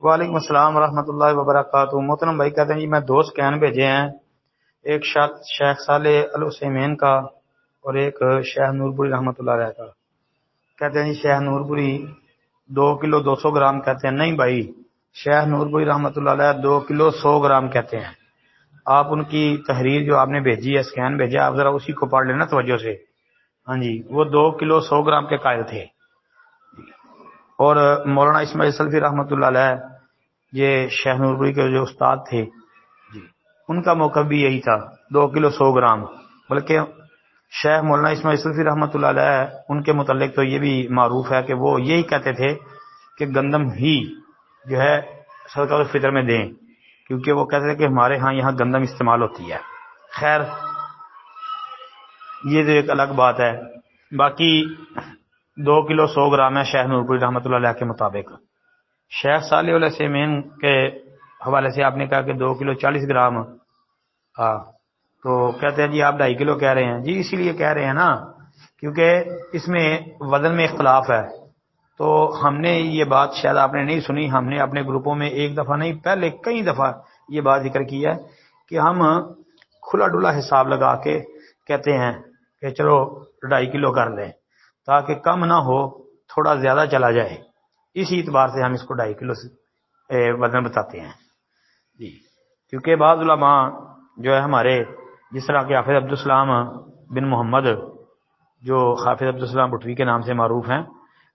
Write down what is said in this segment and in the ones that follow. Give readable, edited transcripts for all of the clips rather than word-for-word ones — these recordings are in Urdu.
وعلیکم السلام ورحمۃ اللہ وبرکاتہ۔ محترم بھائی کہتے ہیں جی میں 2 سکین بھیجے ہیں، ایک شیخ صالح العثیمین کا اور ایک شیخ نورپوری رحمۃ اللہ علیہ کا۔ کہتے ہیں جی شیخ نورپوری 2 کلو 200 گرام کہتے ہیں۔ نہیں بھائی، شیخ نورپوری رحمۃ اللہ علیہ 2 کلو 100 گرام کہتے ہیں۔ آپ ان کی تحریر جو آپ نے بھیجی ہے، سکین بھیجا، آپ ذرا اسی کو پڑھ لینا توجہ سے۔ ہاں جی، وہ 2 کلو 100 گرام کے قائل تھے۔ اور مولانا اسماعیل سلفی رحمۃ اللہ علیہ، یہ شیخ نورپوری کے جو استاد تھے جی، ان کا موقف بھی یہی تھا، 2 کلو 100 گرام۔ بلکہ شیخ مولانا اسماعیل سلفی رحمۃ اللہ علیہ، ان کے متعلق تو یہ بھی معروف ہے کہ وہ یہی کہتے تھے کہ گندم ہی جو ہے صدقۃ الفطر میں دیں، کیونکہ وہ کہتے تھے کہ ہمارے ہاں یہاں گندم استعمال ہوتی ہے۔ خیر یہ تو ایک الگ بات ہے۔ باقی 2 کلو 100 گرام ہے شیخ نورپوری رحمۃ اللہ علیہ کے مطابق۔ شیخ صالح العثیمین کے حوالے سے آپ نے کہا کہ 2 کلو 40 گرام، تو کہتے ہیں جی آپ 2.5 کلو کہہ رہے ہیں۔ جی اسی لیے کہہ رہے ہیں نا، کیونکہ اس میں وزن میں اختلاف ہے۔ تو ہم نے یہ بات شاید آپ نے نہیں سنی، ہم نے اپنے گروپوں میں ایک دفعہ نہیں پہلے کئی دفعہ یہ بات ذکر کی ہے کہ ہم کھلا ڈلا حساب لگا کے کہتے ہیں کہ چلو 2.5 کلو کر لیں تاکہ کم نہ ہو، تھوڑا زیادہ چلا جائے۔ اسی اعتبار سے ہم اس کو 2.5 کلو وزن بتاتے ہیں جی۔ کیونکہ بعض علماء جو ہے ہمارے، جس طرح کہ حافظ عبدالسلام بن محمد، جو حافظ عبدالسلام بٹوی کے نام سے معروف ہیں،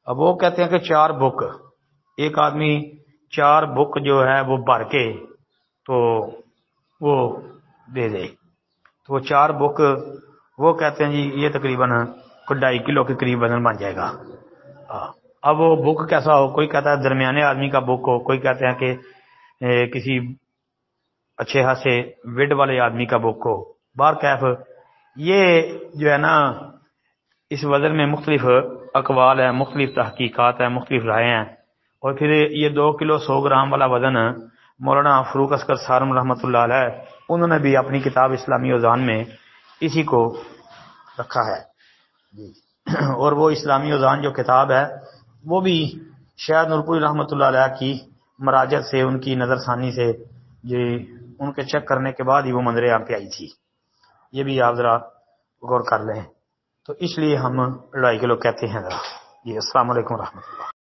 اب وہ کہتے ہیں کہ 4 بک، ایک آدمی 4 بک جو ہے وہ بھر کے تو وہ دے دے، تو وہ 4 بک وہ کہتے ہیں جی یہ تقریباً 2.5 کلو کے قریب وزن بن جائے گا۔ اب وہ بک کیسا ہو، کوئی کہتا ہے درمیانے آدمی کا بک ہو، کوئی کہتے ہیں کہ کسی اچھے خاصے وڈ والے آدمی کا بک ہو۔ بہرکیف یہ جو ہے نا، اس وزن میں مختلف اقوال ہیں، مختلف تحقیقات ہیں، مختلف رائے ہیں۔ اور پھر یہ 2 کلو 100 گرام والا وزن مولانا فاروق اصغر سالم رحمۃ اللہ علیہ، انہوں نے بھی اپنی کتاب اسلامی اوزان میں اسی کو رکھا ہے جی۔ اور وہ اسلامی اوزان جو کتاب ہے وہ بھی شیخ نورپوری رحمۃ اللہ علیہ کی مراجعت سے، ان کی نظر ثانی سے جی، ان کے چیک کرنے کے بعد ہی وہ منظر عام پہ آئی تھی۔ یہ بھی آپ ذرا غور کر لیں۔ تو اس لیے ہم 2.5 کلو کہتے ہیں ذرا جی۔ السلام علیکم ورحمۃ اللہ۔